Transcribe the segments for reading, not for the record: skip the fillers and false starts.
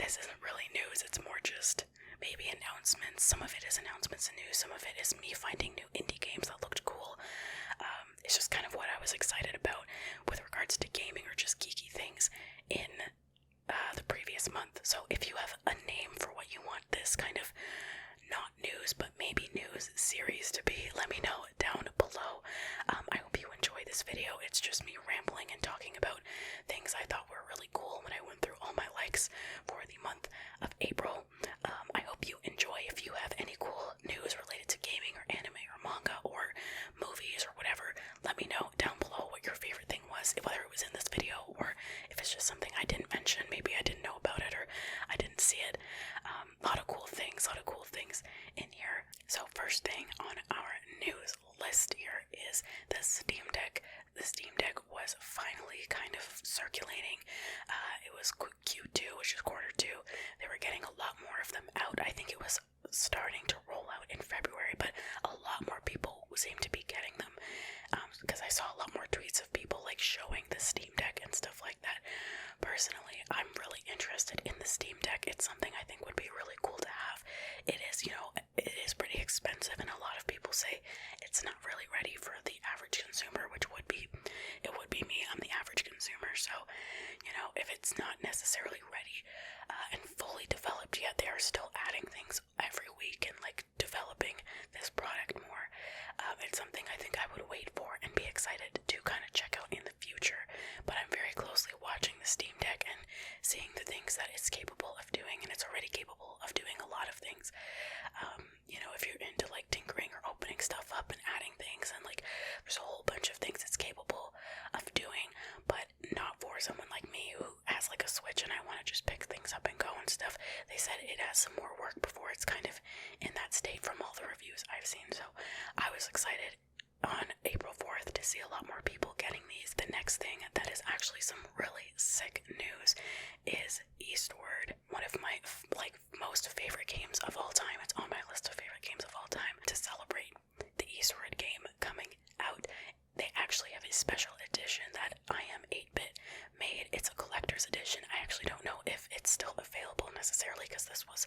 this isn't really news, it's more just maybe announcements. Some of it is announcements and news, some of it is me finding new indie games that looked cool. It's just kind of what I was excited about with regards to gaming or just geeky things in the previous month. So if you have a name for what you want this kind of not news but maybe news series to be, let me know down below. I hope you enjoy this video. It's just me rambling and talking about things I thought were really cool when I went through all my likes for the month of April. I hope you enjoy. If you have any cool news related to gaming or anime or manga or movies or whatever, let me know down below what your favorite thing was, whether it was in this video or if it's just something I didn't mention, maybe I didn't know about it or I didn't see it. A lot of cool things in here. So first thing on our news list here is the Steam Deck. The Steam Deck was finally kind of circulating. It was Q2, which is Q2. They were getting a lot more of them out. I think it was starting to roll out in February, but a lot more people seem to be getting them. Because I saw a lot more tweets of people like showing the Steam Deck and stuff like that. Personally, I'm really interested in the Steam Deck. It's something I think would be really cool to have. It is, it is pretty expensive, and a lot of people say it's not really ready for the average consumer, which would be me. I'm the average consumer, so, if it's not necessarily ready and fully developed yet, they are still adding things every week and like developing this product more. It's something I think I would wait for and be excited to kind of check out in the future, but I'm very closely watching the Steam Deck and seeing the things that it's capable of doing, and it's already capable of doing a lot of things. If you're into like tinkering or opening stuff up and adding things, and like there's a whole bunch of things it's capable of doing, but not for someone like me who has like a Switch and I want to just pick things up and go and stuff. They said it has some more work before it's kind of in that state from all the reviews I've seen, so I was excited on April 4th to see a lot more people getting these. The next thing that is actually some really sick news is Eastward, one of my most favorite games of all time. It's on my list of favorite games of all time. To celebrate the Eastward game coming out, they actually have a special edition that I Am 8-Bit made. It's a collector's edition. I actually don't know if it's still available necessarily because this was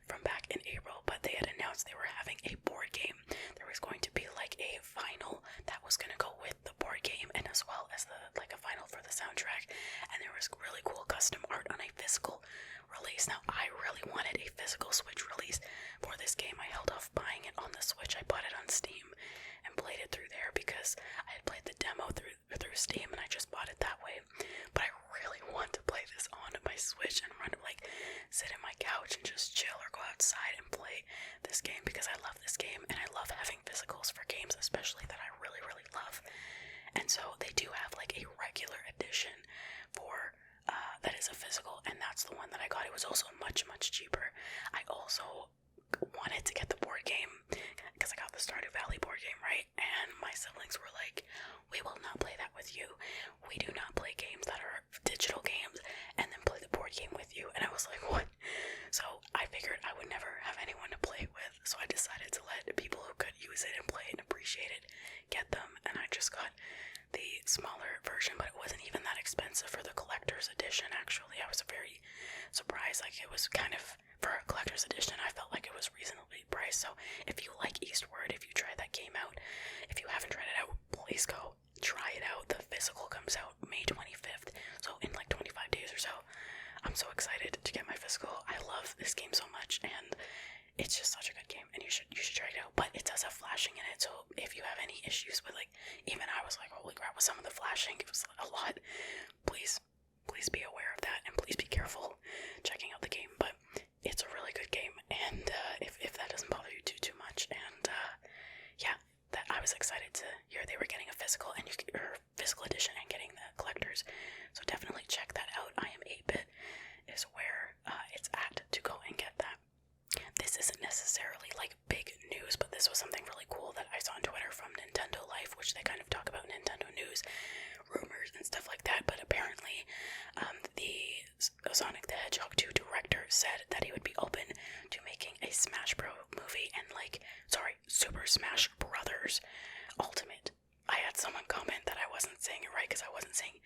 from back in April, but they had announced they were having a board game. There was going to be like a vinyl that was going to go with the board game, and as well as a vinyl for the soundtrack, and there was really cool custom art on a physical release. Now, I really wanted a physical Switch release for this game. I held off buying it on the Switch. I bought it on Steam and played it through there because I had played the demo through Steam, and I just bought it that way. But I really want to play this on my Switch and sit in my couch and just chill or go outside and play this game, because I love this game and I love having physicals for games, especially that I really, really love. And so they do have like a regular edition for that is a physical, and that's the one that I got. It was also much, much cheaper. I also wanted to get the board game because I got the Stardew Valley board game, right? And my siblings were like, we will not play that with you. We do not play games that are digital games and then play the board game with you. And I was like, what? So I figured I would never have anyone to play it with, so I decided to let people who could use it and play it and appreciate it get them. And I just got the smaller version, but it wasn't even that expensive for the collector's edition. Actually, I was very surprised. Like, it was kind of, for a collector's edition, I felt like it was reasonably priced. So if you like Eastward, if you tried that game out, if you haven't tried it out, please go try it out. The physical comes out May 25th, so in like 25 days or so. I'm so excited to get my physical. I love this game so much, and it's just such a good game, and you should try it out. But it does have flashing in it, so if you have any issues with, like, even I was like, holy crap, with some of the flashing, it was a lot. Please be aware of that, and please be careful checking out the game. But it's a really good game, and if that doesn't bother you too much, and yeah, that I was excited to hear they were getting a physical physical edition and getting the collectors. So definitely check that out. I Am 8-Bit is where it's at to go and get that. This isn't necessarily like big news, but this was something really cool that I saw on Twitter from Nintendo Life, which they kind of talk about Nintendo news, rumors, and stuff like that. But apparently, the Sonic the Hedgehog 2 director said that he would be open to making a Smash Bros. Movie and Super Smash Brothers Ultimate. I had someone comment that I wasn't saying it right because I wasn't saying,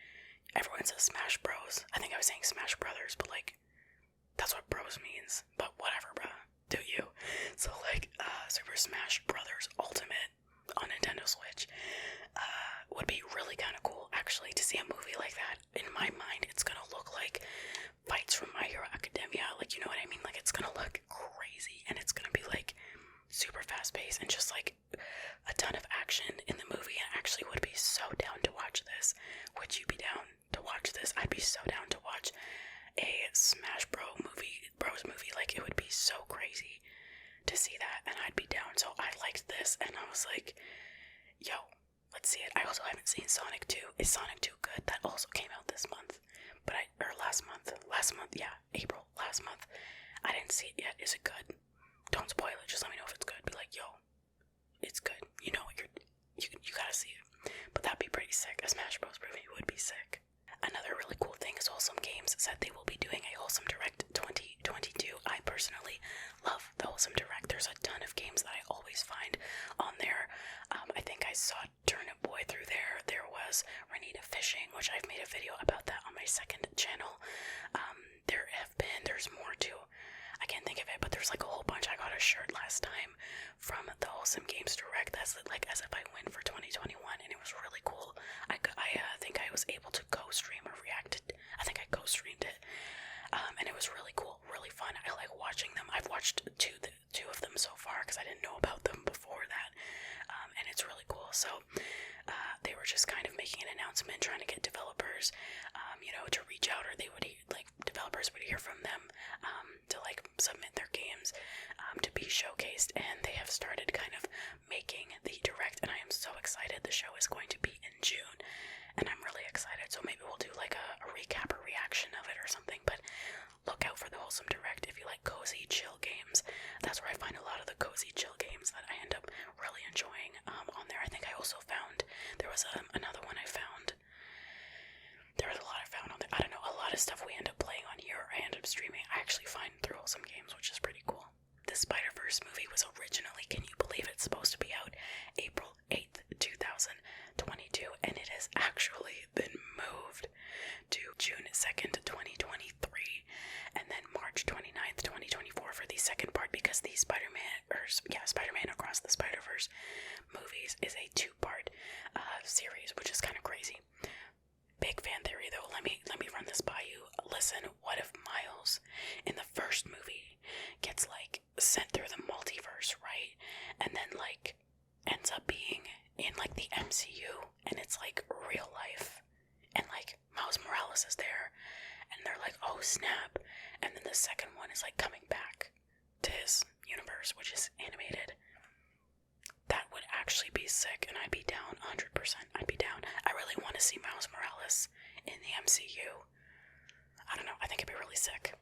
everyone says Smash Bros. I think I was saying Smash Brothers, but like, that's what movies, but whatever, bruh. Do you? So, like, Super Smash Brothers Ultimate on Nintendo Switch would be really kind of cool, actually, to see a movie like that. In my mind, it's gonna look like fights from My Hero Academia, like, you know what I mean? Like, it's gonna look crazy, and it's gonna be, like, super fast-paced, and just, like, a ton of action in the movie, and I actually would be so down to watch this. Would you be down to watch this? I'd be so down to watch a Smash Bros movie, like, it would be so crazy to see that, and I'd be down. So I liked this, and I was like, yo, let's see it. I also haven't seen Sonic 2. Is Sonic 2 good? That also came out this month, but last month, yeah, April, last month. I didn't see it yet. Is it good? Don't spoil it, just let me know if it's good. Be like, yo, it's good. You know, you gotta see it. But that'd be pretty sick. A Smash Bros movie would be sick. Another really cool thing is Wholesome Games said they will be doing a Wholesome Direct 2022. I personally love the Wholesome Direct. There's a ton of games that I always find on there. I think I saw Turnip Boy through there. There was Renita Fishing, which I've made a video about that on my second channel. There's more too. I can't think of it, but there's like a whole bunch. I got a shirt last time from the Wholesome Games Direct that's like as if I win for 2021, and it was really cool. I think I was able to co-stream or react it. I think I co-streamed it, and it was really cool, really fun. I like watching them. I've watched two of them so far because I didn't know about them before that, and it's really cool. So they were just kind of making an announcement, trying to get developers, to reach out, or they would developers would hear from them to like submit their games to be showcased, and they have started kind of making the direct, and I am so excited. The show is going to be in June, and I'm really excited, so maybe we'll do like a recap or reaction of it or something, but look out for the Wholesome Direct if you like cozy, chill games. That's where I find a lot of the cozy, chill games that I end up really enjoying on there. I think I also found, there was another one I found. There was a lot I found on there. I don't know, a lot of stuff we end up playing on here, I end up streaming. I actually find through Wholesome Games, which is pretty cool. The SpiderVerse movie was originally, can you believe it's supposed to be out April 8th, 2022, and it has actually been moved to June 2nd, 2023, and then March 29th, 2024 for the second part, because the Spider-Man Across the Spider-Verse movies is a two-part series, which is kind of crazy. Big fan theory though, let me run this by you. Listen, what if Miles in the first movie gets like sent through the multiverse, right? And then like ends up being in like the MCU, and it's like real life, and like Miles Morales is there, and they're like, oh snap, and then the second one is like coming back to his universe, which is animated. That would actually be sick, and I'd be down 100%. I'd be down. I really want to see Miles Morales in the MCU. I don't know. I think it'd be really sick.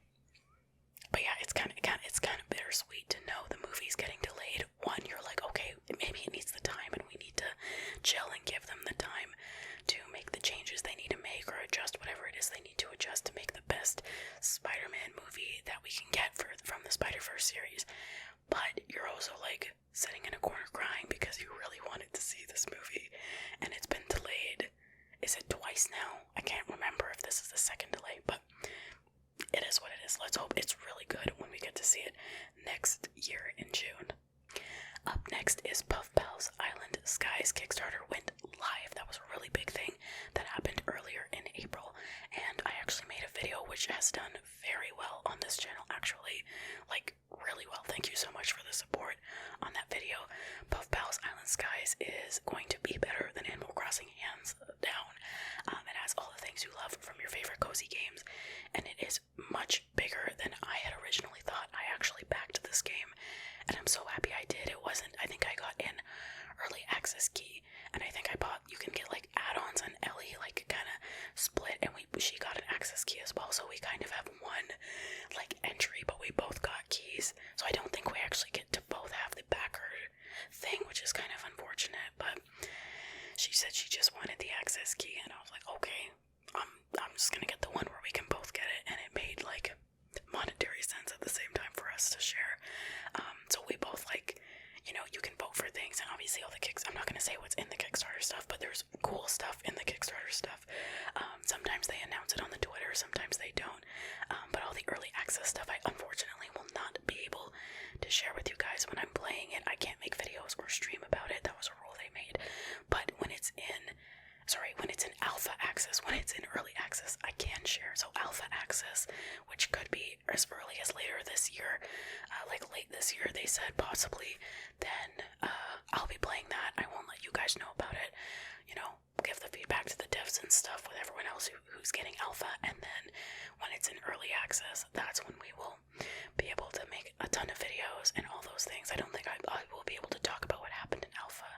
But yeah, it's kind of bittersweet to know the movie's getting delayed. One, you're like, okay, maybe it needs the time, and we need to chill and give them the time to make the changes they need to make, or adjust whatever it is they need to adjust to make the best Spider-Man movie that we can get from the Spider-Verse series. But you're also like sitting in a corner crying because you really wanted to see this movie, and it's been delayed. Is it twice now? I can't remember if this is the second delay, but it is what it is. Let's hope it's really good when we get to see it next year in June. Up next is Puff Pals Island Skies Kickstarter went live. That was a really big thing that happened earlier in April, and I actually made a video which has done very well on this channel, actually, like really well. Thank you so much for the support on that video. Puff Pals Island Skies is going to be better than Animal Crossing hands down. It has all the things you love from your favorite cozy games, and it is much bigger than I had originally thought. I actually backed this game, and I'm so happy I did. I think I got an early access key, and I think you can get like add-ons, and Ellie like kind of split, and she got an access key as well, so we kind of have one as early as later this year, like late this year, they said possibly, then I'll be playing that. I won't let you guys know about it. You know, give the feedback to the devs and stuff with everyone else who's getting alpha, and then when it's in early access, that's when we will be able to make a ton of videos and all those things. I don't think I will be able to talk about what happened in alpha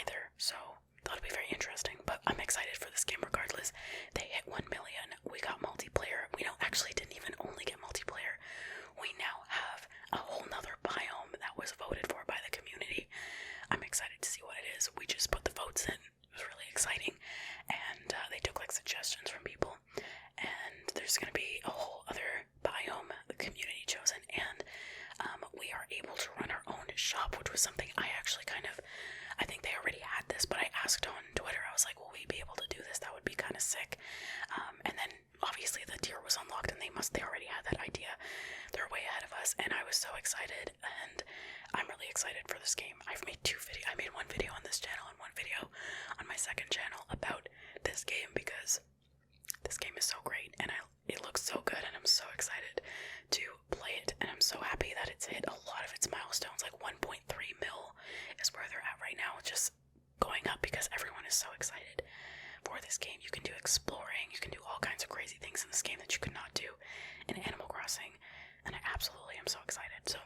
either, so that'll be very interesting. But I'm excited for this game regardless. They hit 1 million. We got multiplayer. We didn't even only get multiplayer. We now have a whole nother biome that was voted for by the community. I'm excited to see what it is. We just put the votes in. It was really exciting, and they took like suggestions from people, and there's going to be a whole other biome the community chosen, and we are able to run our own shop, which was something I think they already had this, but I asked on Twitter. I was like, will we be able to do this? That would be kind of sick. And then obviously the tier was unlocked, and they already had that idea. They're way ahead of us, and I was so excited, and I'm really excited for this game. I made one video on this channel and one video on my second channel about this game, because this game is so great, and it looks so good, and I'm so excited to play it, and I'm so happy that it's hit a lot of its milestones. Like 1.3 mil is where they're at right now, just going up because everyone is so excited for this game. You can do exploring, you can do all kinds of crazy things in this game that you could not do in Animal Crossing, and I absolutely am so excited. So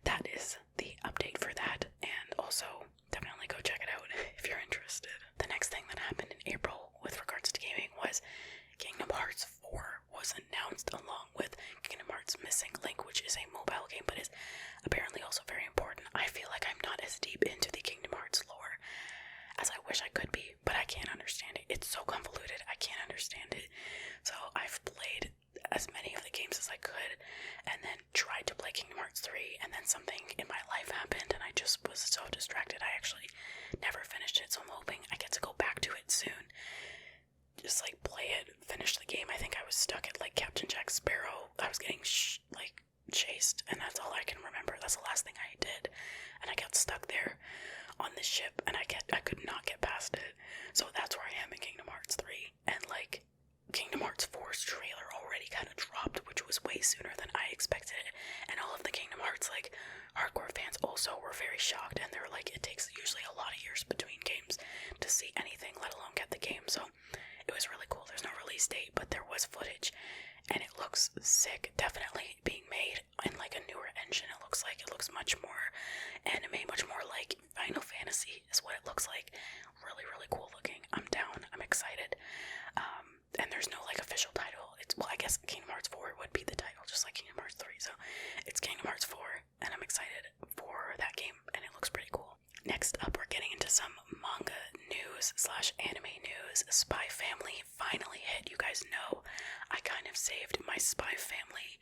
that is the update for that, and also definitely go check it out if you're interested. The next thing that happened in April with regards to gaming was Kingdom Hearts 4 was announced, along with Kingdom Hearts Missing Link, which is a mobile game but is apparently also very important. I feel like I'm not as deep into the Kingdom Hearts lore as I wish I could be, but I can't understand it. It's so convoluted, I can't understand it. So I've played as many of the games as I could, and then tried to play Kingdom Hearts 3, and then something in my life happened, and I just was so distracted. I actually never finished it, so I'm hoping I get to go back to it soon. Just like play it, finish the game. I think I was stuck at like Captain Jack Sparrow. I was getting chased, and that's all I can remember. That's the last thing I did, and I got stuck there on the ship, and I could not get past it. So that's where I am in Kingdom Hearts 3, and like Kingdom Hearts 4's trailer already kind of dropped, which was way sooner than I expected it, and all of the Kingdom Hearts like hardcore fans also were very shocked, and they were like, it takes usually a lot of years between games to see anything, let alone get the game. So it was really cool. There's no release date, but there was footage, and it looks sick. Definitely being made in like a newer engine. It looks much more anime, much more like Final Fantasy is what it looks like. Really, really cool looking. I'm down. I'm excited. And there's no like official title. I guess Kingdom Hearts 4 would be the title, just like Kingdom Hearts 3. So it's Kingdom Hearts 4, and I'm excited for that game, and it looks pretty cool. Next up, we're getting into some manga news / anime news. Spy Family finally hit. You guys know I kind of saved my Spy Family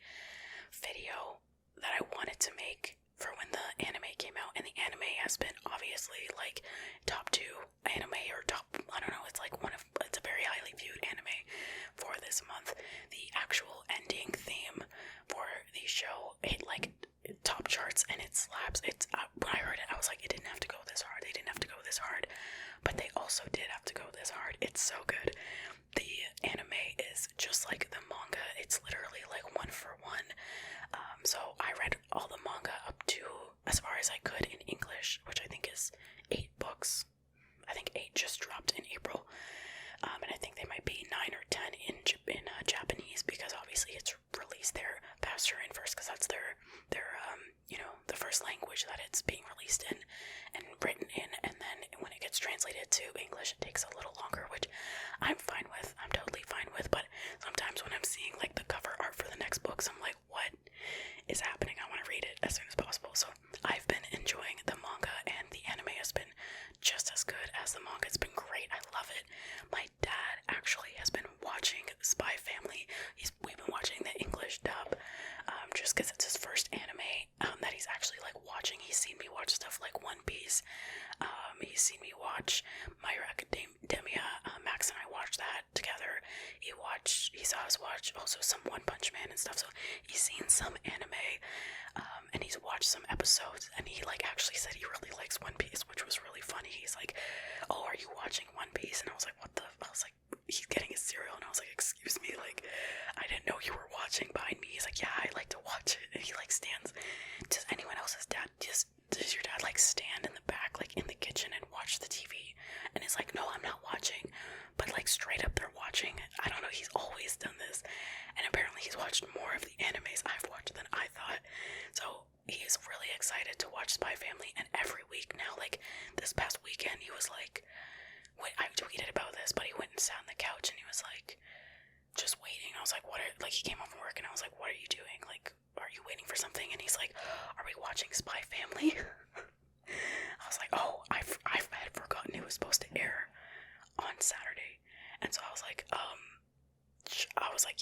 video that I wanted to make for when the anime came out, and the anime has been obviously like top 2 anime, or top, I don't know, it's a very highly viewed anime for this month. The actual ending theme for the show hit like top charts, and it slaps. When I heard it, I was like, it didn't have to go this hard. They didn't have to go this hard, but they also did have to go this hard. It's so good. The anime is just like the manga. It's literally like 1 for 1. So I read all the manga up to as far as I could in English, which I think is 8 books. I think 8 just dropped in April, and I think they might be 9 or 10 in Japanese, because obviously it's released there faster in first, because that's their the first language that it's being released in and written in, and then when it gets translated to English, it takes a little longer, which I'm fine with. I'm totally fine with. But sometimes when I'm seeing like the cover art for the next books, I'm like, what is happening? I want to read it as soon as possible. So I've been enjoying the manga, and the anime has been just as good as the manga. It's been great. I love it. My dad actually has been watching Spy Family. We've been watching the English dub, just because it's his first anime that he's actually like watching. He's seen me watch stuff like One Piece. He's seen me watch My Hero Academia. Max and I watched that together. He saw us watch also some One Punch Man and stuff. So he's seen some anime, and he's watched some episodes, and he like actually said he really likes One Piece, which was really funny. He's like, "Oh, are you watching One Piece?" And I was like, "What the?" I was like, he's getting his cereal, and I was like, excuse me, like, I didn't know you were watching behind me. He's like, yeah, I like to watch it. And he like stands. Does anyone else's dad, does your dad like stand in the back, like in the kitchen and watch the TV? And he's like, no, I'm not watching. But like straight up they're watching. I don't know, he's always done this. And apparently he's watched more of the animes I've watched than I thought. So he is really excited to watch Spy Family, and every week now, like this past weekend, he was like, wait, I tweeted about this, but he went and sat on the couch and he was like, just waiting. I was like, like he came home from work and I was like, what are you doing? Like, are you waiting for something? And he's like, are we watching Spy Family? I was like, oh, I had forgotten it was supposed to air on Saturday. And so I was like,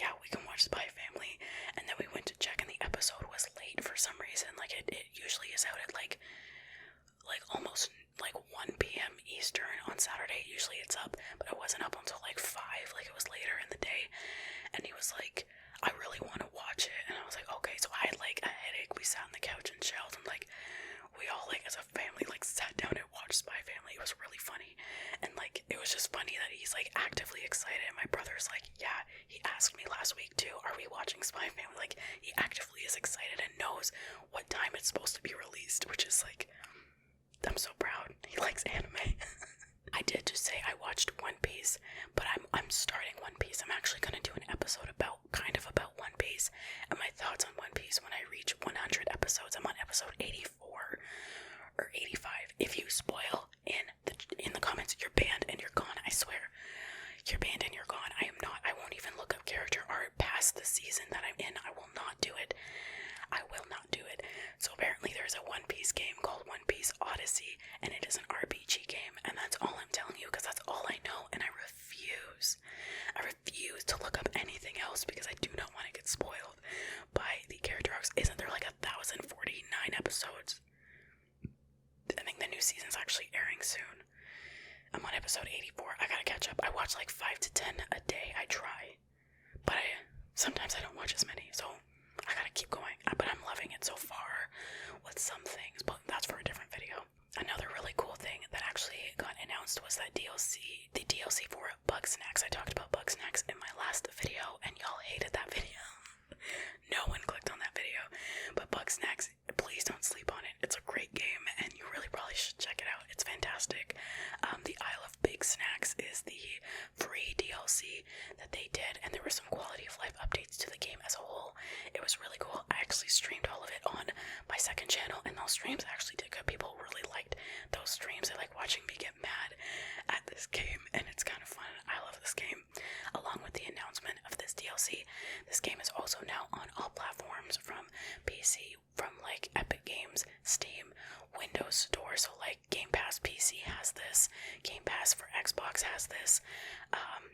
yeah, we can watch Spy Family. And then we went to check and the episode was late for some reason. Like it usually is out at like almost like 1 p.m. Eastern on Saturday. Usually it's up, but it wasn't up until like 5, like it was later in the day. And he was like, I really want to watch it. And I was like, okay. So I had like a headache. We sat on the couch and chilled, and like we all like as a family like sat down and watched Spy Family. It was really funny, and like it was just funny that he's like actively excited. And my brother's like, yeah, he asked me last week too, are we watching Spy Family? Like he actively is excited and knows what time it's supposed to be released, which is like, I'm so proud. He likes anime. I did just say I watched One Piece, but I'm starting One Piece. I'm actually gonna do an episode about One Piece and my thoughts on One Piece when I reach 100 episodes. I'm on episode 84 or 85. If you spoil in the comments, you're banned and you're gone. I swear, you're banned and you're gone. I am not. I won't even look up character art past the season that I'm in. I will not do it. I will not do it. So apparently there's a One Piece game called One Piece Odyssey, and it is an RPG game, and that's all I'm telling you because that's all I know, and I refuse to look up anything else because I do not want to get spoiled by the character arcs. Isn't there like 1,049 episodes? I think the new season's actually airing soon. I'm on episode 84. I gotta catch up. I watch like 5 to 10 a day. I try, but sometimes I don't watch as many, so I gotta keep going. But I'm loving it so far with some things, but that's for a different video. Another really cool thing that actually got announced was that the DLC for Bug Snacks. I talked about Bug Snacks in my last video, and y'all hated that video. No one clicked on that video. But Bug Snacks, please don't sleep on it. It's a great game, and you really probably should check it out. It's fantastic. The Isle of Big Snacks is the free DLC that they did, and there were some quality of life updates to the game as a whole. It was really cool. I actually streamed all of it on my second channel, and those streams actually did good. People really liked those streams. They like watching me get mad at this game, and it's kind of fun. I love this game. Along with the announcement of this DLC, this game is also now on all platforms, from PC, from like Epic Games, Steam, Windows Store. So like Game Pass PC has this, Game Pass for Xbox has this.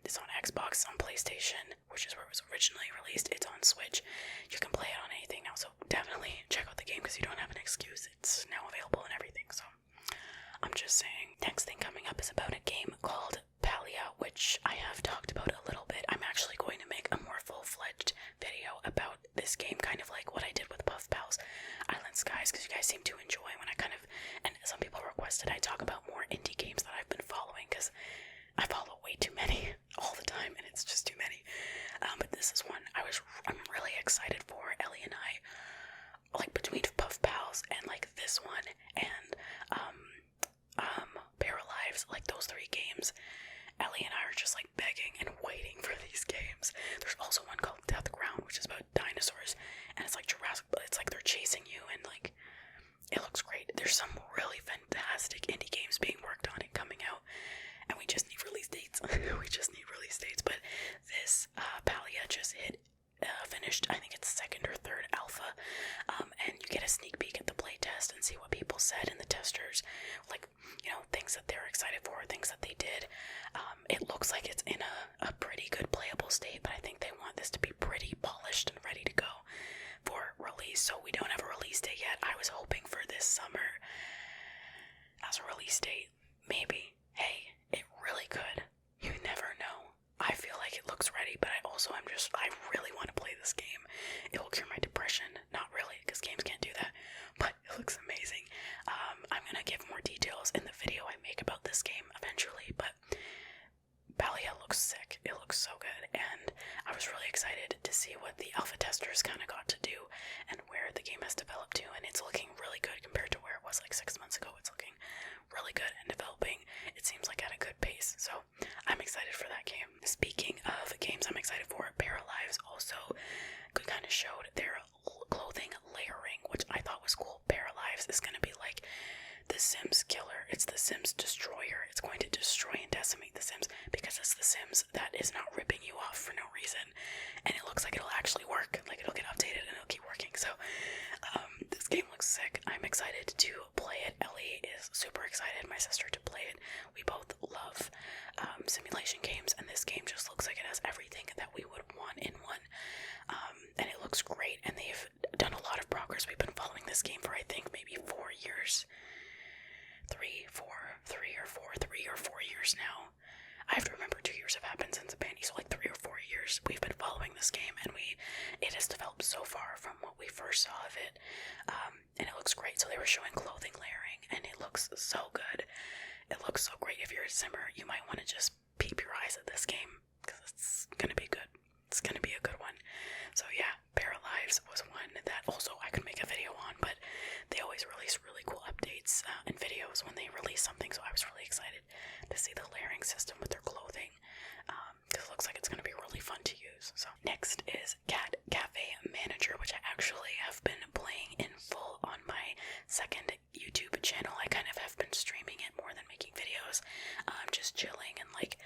It's on Xbox, on PlayStation, which is where it was originally released. It's on Switch. You can play it on anything now, so definitely check out the game because you don't have an excuse. It's now available and everything, so I'm just saying. Next thing coming up is about a game called Palia, which I have talked about a little bit. I'm actually going to make a more full-fledged video about this game, kind of like what I did with Puff Pals Island Skies, because you guys seem to enjoy when I kind of, and some people requested I talk about more indie games that I've been following, because I follow way too many all the time, and it's just too many. But this is one I'm really excited for. Ellie and I, like between Puff Pals and like this one and Paralives, like those 3 games, Ellie and I are just like begging and waiting for these games. There's also one called Death Ground, which is about dinosaurs, and it's like Jurassic, but it's like they're chasing you, and like it looks great. There's some really fantastic indie games being worked on and coming out, and we just need release dates. But this Palia just finished, I think it's 2nd or 3rd alpha, and you get a sneak peek at the playtest and see what people said in the testers, like, you know, things that they're excited for, things that they did. It looks like it's in a pretty good playable state, but I think they want this to be pretty polished and ready to go for release, so we don't have a release date yet. I was hoping for this summer as a release date. Maybe. Hey, it really could. You never know. I feel like it looks ready, but I really want to play this game. It will cure my depression. Not really, because games can't do that, but it looks amazing. I'm gonna give more details in the video I make about this game eventually, but Palia looks sick. It showed their clothing layering, which I thought was cool. Paralives is going to be like the Sims killer. It's the Sims destroyer. It's going to destroy and decimate the Sims because it's the Sims that is not ripping you off for no reason. And it looks like it'll actually work. Like, it'll get updated and it'll keep working. So this game looks sick. I'm excited to play it. Ellie is super excited, my sister, to play it. We both love simulation games, and this game just looks like it has everything that we would want in one. And it looks great, and they've done a lot of progress. We've been following this game for, I think, maybe 4 years. 3 or 4 years now. I have to remember 2 years have happened since the bandy, so like 3 or 4 years we've been following this game, and it has developed so far from what we first saw of it, and it looks great. So they were showing clothing layering, and it looks so good. It looks so great. If you're a simmer, you might want to just peep your eyes at this game, because it's gonna be good. It's gonna be a good one. So yeah, Paralives was one that also I could make a video on, but they always release really cool updates and videos when they release something, so I was really excited to see the layering system with their clothing, because it looks like it's going to be really fun to use. So next is Cat Cafe Manager, which I actually have been playing in full on my second YouTube channel. I kind of have been streaming it more than making videos, just chilling and like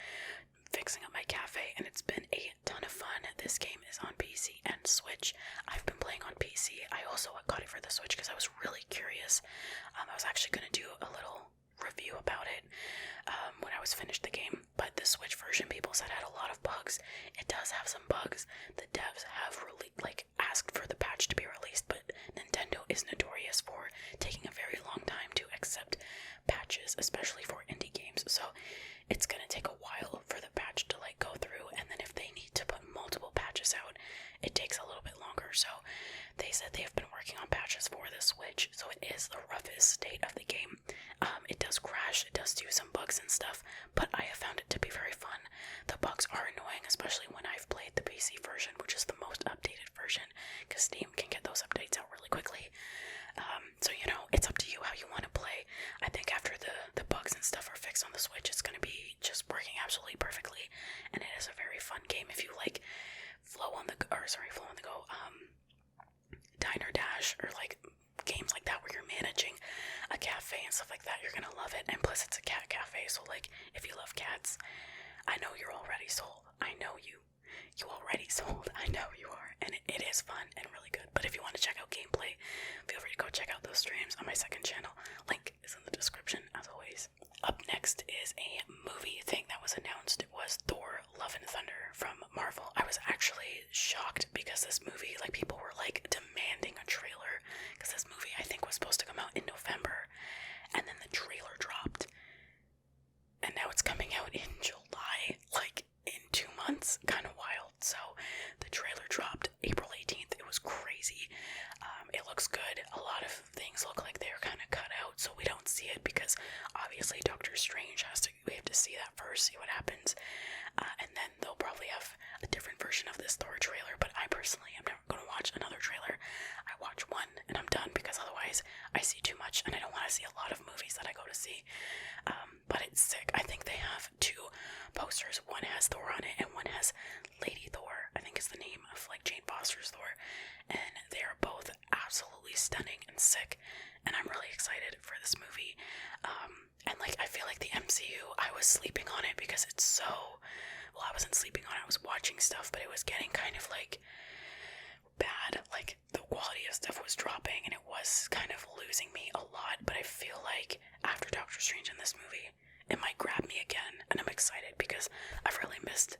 fixing up my cafe, and it's been a ton of fun. This game is on PC and Switch. I've been playing on PC. I also got it for the Switch because I was really curious. I was actually going to do a little review about it when I was finished the game, but the Switch version, people said, had a lot of bugs. It does have some bugs. The devs have really asked for the patch to be released, but Nintendo is notorious for taking a very long time to accept patches, especially for indie games. So it's going to take a while for the patch to go through, and then if they need to put multiple patches out, it takes a little bit longer. So they said they've been working on patches for the Switch, so it is the roughest state of the game. It does crash, it does do some bugs and stuff, but I have found it to be very fun. The bugs are annoying, especially when I've played the PC version, which is the most updated version, because Steam can get those updates out really quickly. So it's up to you how you want to play. I think after the bugs and stuff are fixed on the Switch, it's going to be just working absolutely perfectly, and it is a very fun game. If you like Flow on the Go, Diner Dash, or games like that where you're managing a cafe and stuff like that, you're gonna love it. And plus it's a cat cafe, so if you love cats, I know you're already sold. I know you already sold. I know you are, and it is fun and really good. But if you want to check out gameplay, feel free to go check out those streams on my second channel. Link is in the description, as always. Up next is a movie thing that was announced. It was Thor Love and Thunder from Marvel. I was actually shocked because this movie, people were demanding a trailer, because this movie I think was supposed to come out in November, and then the trailer dropped, and now it's coming out in July, in 2 months. Kind of wild. So the trailer dropped April 18th. It was crazy. It looks good. A lot of things look like they're kind of cut out, so we don't see it, because obviously Doctor Strange we have to see that first, see what happens, and then they'll probably have a different version of this Thor trailer. But I personally am never going to watch another trailer. I watch one and I'm done, because otherwise I see too much, and I don't want to see a lot of movies that I go to see. But it's sick. I think they have 2 posters. One has Thor on it, and one has Lady Thor, I think is the name of Jane Foster's Thor, and they are both absolutely stunning and sick, and I'm really excited for this movie. And I feel like the MCU, I was sleeping on it because it's so, well, I wasn't sleeping on it, I was watching stuff, but it was getting kind of bad. The quality of stuff was dropping, and it was kind of losing me a lot. But I feel like after Doctor Strange in this movie, it might grab me again, and I'm excited because I've really missed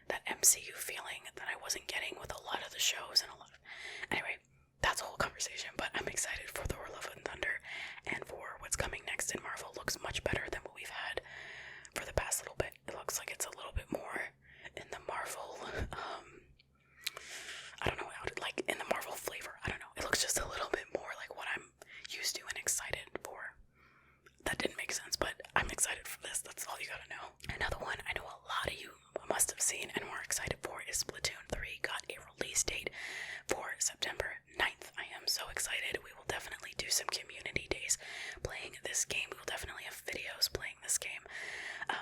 that MCU feeling that I wasn't getting with a lot of the shows and a lot of... Anyway, that's a whole conversation, but I'm excited for Thor Love and Thunder, and for what's coming next in Marvel. Looks much better than what we've had for the past little bit. It looks like it's a little bit more in the Marvel, I don't know how to, in the Marvel flavor. I don't know. It looks just a little bit more like what I'm used to and excited for. That didn't make sense, but I'm excited for this. That's all you gotta know. Another one I know a lot of you must have seen and were excited for is Splatoon 3 got a release date for September 9th. I am so excited. We will definitely do some community days playing this game. We will definitely have videos playing this game.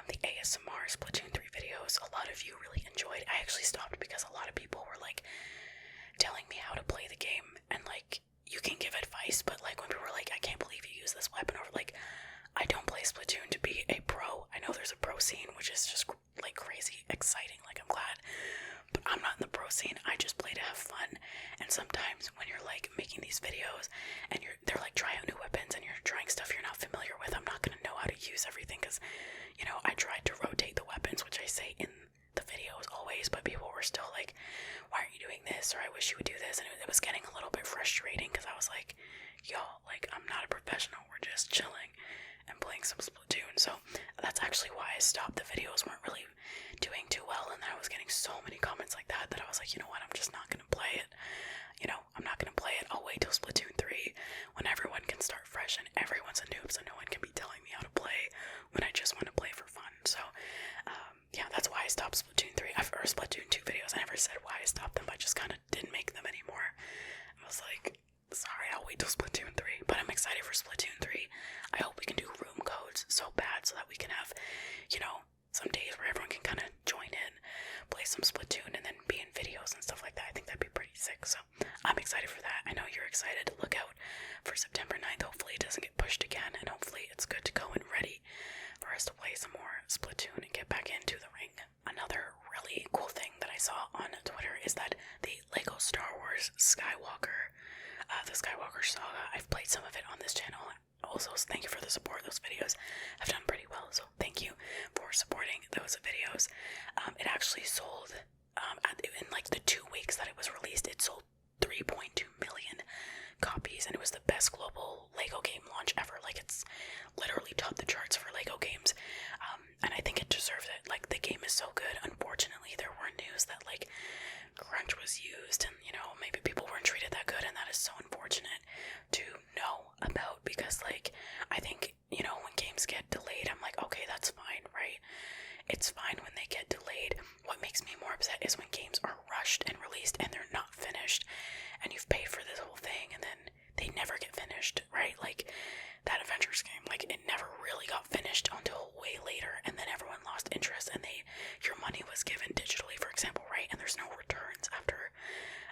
The ASMR Splatoon 3 videos, a lot of you really enjoyed. I actually stopped because a lot of people were telling me how to play the game, and like you can give advice, but like when people were like, I can't believe you use this weapon, or like, I don't play Splatoon to be a pro. I know there's a pro scene, which is just like crazy exciting, like I'm glad, but I'm not in the pro scene. I just play to have fun. And sometimes when you're like making these videos and they're like try out new weapons and you're trying stuff you're not familiar with, I'm not gonna know how to use everything, because you know, I tried to rotate the weapons, which I say in the videos always, but people were still like, why are you doing this, or I wish you would do this, and it was getting a little bit frustrating, because I was like, yo, like I'm not a professional, we're just chilling and playing some Splatoon. So that's actually why I stopped. The videos weren't really doing too well, and I was getting so many comments like that I was like, you know what, I'm just not gonna play it. You know, I'm not gonna play it. I'll wait till Splatoon 3 when everyone can start fresh and everyone's a noob, so no one can be telling me how to play when I just want to play for fun. So yeah, that's why I stopped Splatoon 3 or Splatoon 2 videos. I never said why I stopped them. I just kind of didn't make them anymore. I was like, sorry, I'll wait till Splatoon 3, but I'm excited for Splatoon 3. I hope we can do room codes so bad so that we can have, you know, some days where everyone can kind of join in, play some Splatoon, and then be in videos and stuff like that. I think that'd be pretty sick, so I'm excited for that. I know you're excited. Look out for September 9th. Hopefully it doesn't get pushed again, and hopefully it's good to go and ready for us to play some more Splatoon and get back into the ring. Another really cool thing that I saw on Twitter is that the Lego Star Wars Skywalker, the Skywalker Saga, I've played some of it on this channel. Also, thank you for the support. Those videos have done pretty well, so thank you for supporting those videos. It actually sold, in like the 2 weeks that it was released, it sold 3.2 million copies, and it was the best global Lego game launch ever. Like, it's literally topped the charts for Lego games, and I think it deserves it. Like, the game is so good. Unfortunately, there were news that like crunch was used, and you know, maybe people weren't treated that good, and that is so unfortunate to know about, because like I think, you know, when games get delayed, I'm like, okay, that's fine, right? It's fine when they get delayed. What makes me more upset is when games are rushed and released and they're not finished, and you've paid for this whole thing and then they never get finished, right? Like that Avengers game, like it never really got finished until way later, and then everyone lost interest, and your money was given digitally, for example, right? And there's no returns after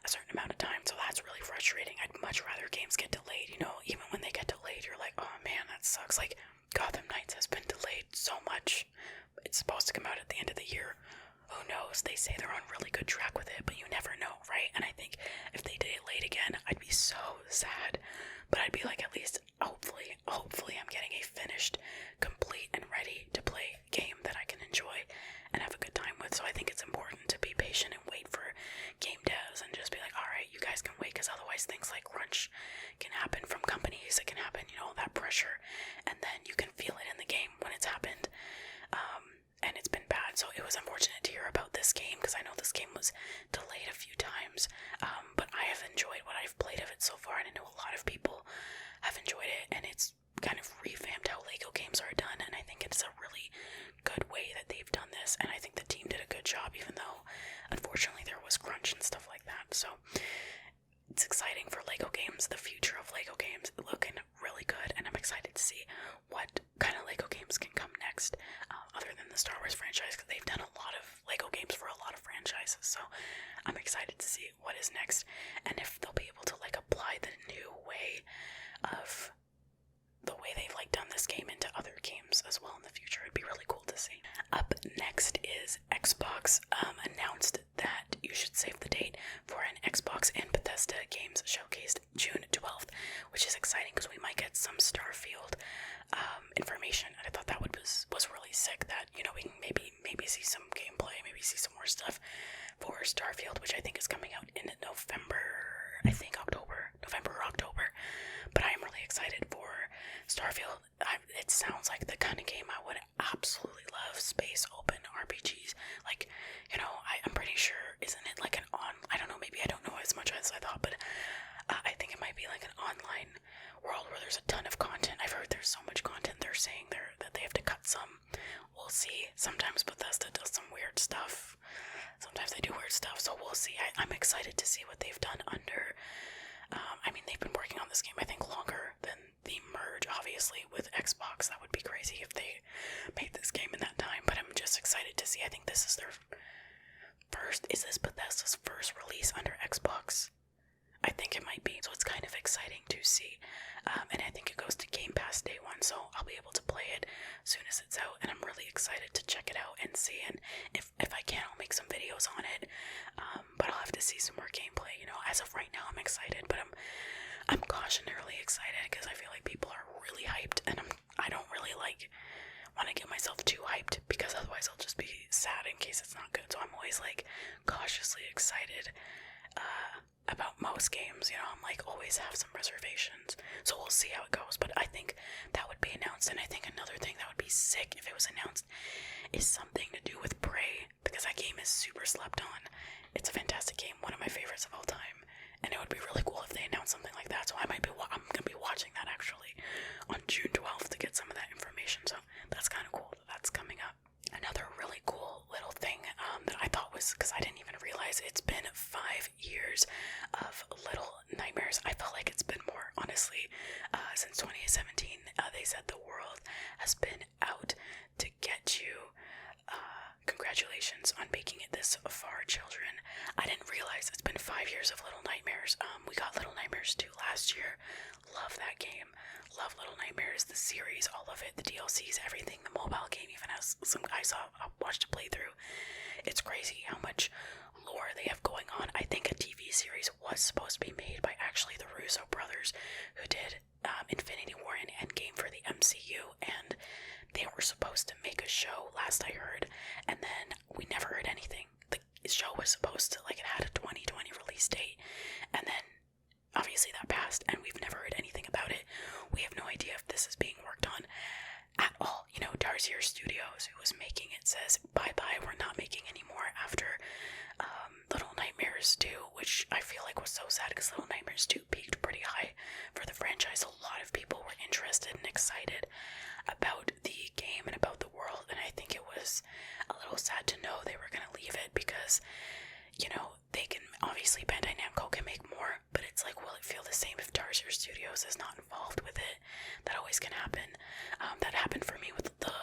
a certain amount of time, so that's really frustrating. I'd much rather games get delayed, you know, even when they get delayed, you're like, oh man, that sucks. Like Gotham Knights has been delayed so much. It's supposed to come out at the end of the year. Who knows? They say they're on really good track with it, but you never know, right? And I think if they did it late again, I'd be so sad. But I'd be like, at least, hopefully I'm getting a finished, complete, and ready to play game that I can enjoy and have a good time with. So I think it's important to be patient and wait for game devs and just be like, alright, you guys can wait, because otherwise things like crunch can happen from companies. It can happen, you know, that pressure, and then you can feel it in the game when it's happened. And it's been bad, so it was unfortunate to hear about this game, because I know this game was delayed a few times, but I have enjoyed what I've played of it so far, and I know a lot of people have enjoyed it, and it's kind of revamped how Lego games are done, and I think it's a really good way that they've done this, and I think the team did a good job, even though unfortunately there was crunch and stuff like that. So it's exciting for Lego games. The future of Lego games looking really good, and I'm excited to see what kind of Lego games can come next, other than the Star Wars franchise, because they've done a lot of Lego games for a lot of franchises. So I'm excited to see what is next, and if they'll be able to like apply the new way of the way they've like done this game into other games as well in the future. It'd be really cool to see. Up next is Xbox announced that you should save the date for an Xbox and Bethesda games showcased June 12th, which is exciting because we might get some Starfield information, and I thought that was really sick, that, you know, we can maybe see some gameplay, maybe see some more stuff for Starfield, which I think is coming out in November, I think November or October, but I am really excited for Starfield. It sounds like the kind of game I would absolutely love. Space open RPGs, like, you know, I'm pretty sure, isn't it like I don't know, maybe I don't know as much as I thought, but I think it might be like an online world where there's a ton of content. I've heard there's so much content, they're saying that they have to cut some. We'll see. Sometimes Bethesda does some weird stuff. Sometimes they do weird stuff, so we'll see. I'm excited to see what they've done under, I mean, they've been working on this game, I think, longer than the merge, obviously, with Xbox. That would be crazy if they made this game in that time, but I'm just excited to see. I think this is their is this Bethesda's first release under Xbox? think it might be. So it's kind of exciting to see. And I think it goes to Game Pass day one, so I'll be able to play it as soon as it's out, and I'm really excited to check it out and see, and if I can, I'll make some videos on it, but I'll have to see some more gameplay. You know, as of right now, I'm excited, but I'm cautionarily excited because I feel like people are really hyped, and I don't really like want to get myself too hyped because otherwise I'll just be sad in case it's not good. So I'm always like cautiously excited about most games. You know, I'm like always have some reservations, so we'll see how it goes, but I think that would be announced. And I think another thing that would be sick if it was announced is something to do with Prey, because that game is super slept on. It's a fantastic game, one of my favorites of all time, and it would be really cool if they announced something like that. So I'm gonna be watching that actually on June 12th to get some of that information, so that's kind of cool that that's coming up. Another really cool little thing that I thought was, because I didn't even realize it's been 5 years of Little Nightmares. I felt like it's been more, honestly, since 2017. They said the world has been out to get you. Congratulations on making it this far, children. I didn't realize it's been 5 years of Little Nightmares. We got Little Nightmares 2 last year. Love that game. Love Little Nightmares, the series, all of it, the DLCs, everything. The mobile game even has some. I watched a playthrough. It's crazy how much lore they have going on. I think a TV series was supposed to be made by actually the Russo brothers, who did Infinity War and Endgame for the MCU, and they were supposed to make a show last I heard, and then we never heard anything. The show was supposed to, like, it had a 2020 release date, and then obviously that passed, and we've never heard anything about it. We have no idea if this is being worked on at all. You know, Darzier Studios, who was making it, says bye-bye, we're not making any more after Little Nightmares 2, which I feel like was so sad because Little Nightmares 2 peaked pretty high for the franchise. A lot of people were interested and excited about the game and about the world, and I think it was a little sad to know they were going to leave it because, you know, they can, obviously Bandai Namco can make more, but it's like, will it feel the same if Darzier Studios is not involved with it? That always can happen. That happened for me with the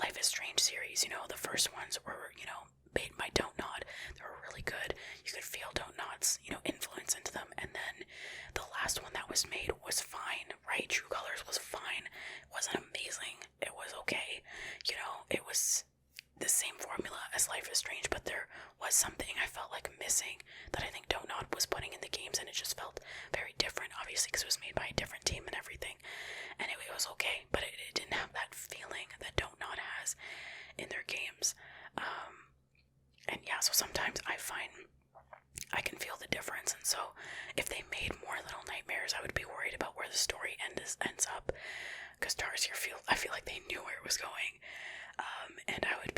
Life is Strange series. You know, the first ones were, you know, made by Don't Nod. They were really good. You could feel Don't Nod's, you know, influence into them, and then the last one that was made was fine, right? True Colors was fine. It wasn't amazing. It was okay. You know, it was the same formula as Life is Strange, but there was something I felt like missing that I think Don't Nod was putting in the games, and it just felt very different, obviously, because it was made by a different team and everything, and it was okay, but it didn't have that feeling that Don't Nod has in their games. And yeah, so sometimes I find I can feel the difference, and so if they made more Little Nightmares, I would be worried about where the story ends up, because Darzier I feel like they knew where it was going, and I would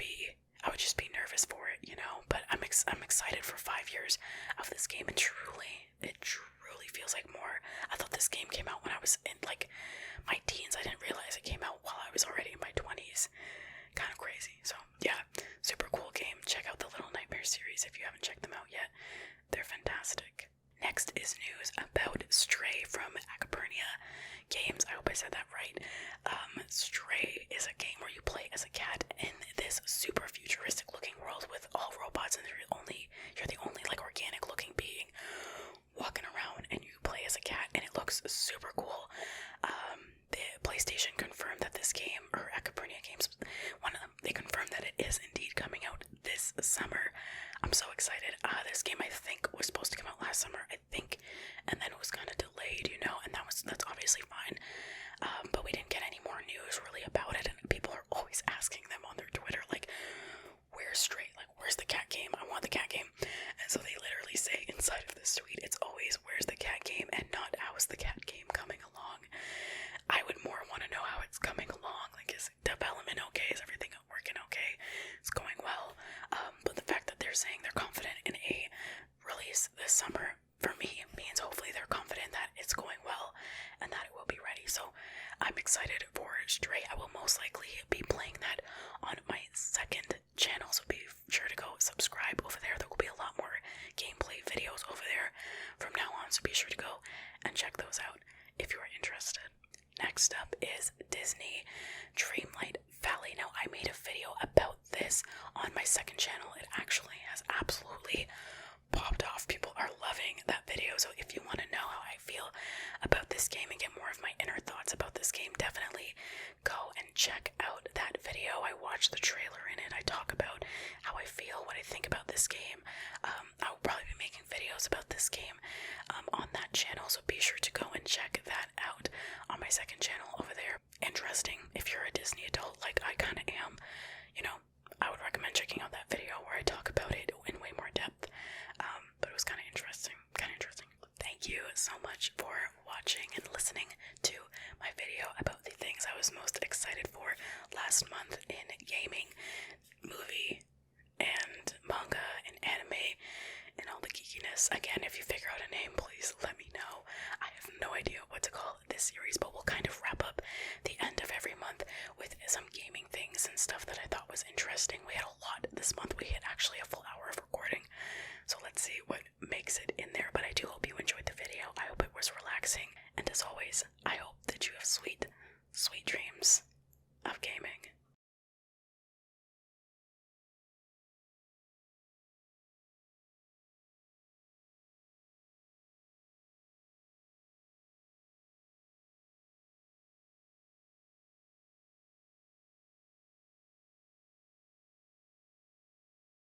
just be nervous for it, you know. But I'm excited for 5 years of this game, and it truly feels like more. I thought this game came out when I was in like my teens. I didn't realize it came out while I was already in my 20s. Kind of crazy. So yeah, super cool game. Check out the Little Nightmares series if you haven't checked them out yet. They're fantastic. Next is news about Stray from Acapurnia Games. I hope I said that right. Stray is a game where you play as a cat in this super futuristic looking world with all robots, and you're the only like organic looking being walking around, and you play as a cat, and it looks super cool. The PlayStation confirmed that this game, or Acapurnia Games, one of them, they confirmed that it is indeed coming out this summer. I'm so excited. This game I think was supposed to come out last summer, I think, and then it was kind of delayed, you know, and that's obviously fine. But we didn't get any more news really about it, and people are always asking them on their Twitter, like, where's Stray? Like, where's the cat game? I want the cat game. And so they literally say inside of this tweet, it's always, where's the cat game, and not, how's the cat game coming along? I would more want to know how it's coming along. Like, is development okay? Is everything working okay? It's going well. But the fact that they're saying they're confident in a release this summer, for me, means hopefully they're confident that it's going well and that it will be ready. So I'm excited for Stray. I will most likely be playing that on my second channel, so be sure to go subscribe over there. There will be a lot more gameplay videos over there from now on, so be sure to go and check those out if you are interested. Next up is Disney Dreamlight Valley. Now, I made a video about this on my second channel. It actually has absolutely popped off. People are loving that video, so if you want to know And also be sure to go and check that out on my second channel over there. Interesting. If you're a Disney adult like I kind of am, you know, I would recommend checking out that video where I talk about it in way more depth. But it was kind of interesting. Thank you so much for watching and listening to my video about the things I was most excited for last month in gaming, movie, and manga, and anime, and all the geekiness. Again, if you figure out a name, please let me know. I have no idea what to call this series, but we'll kind of wrap up the end of every month with some gaming things and stuff that I thought was interesting. We had a lot this month. We hit actually a full hour of recording, so let's see what makes it in there. But I do hope you enjoyed the video. I hope it was relaxing, and as always, I hope that you have sweet, sweet dreams of gaming.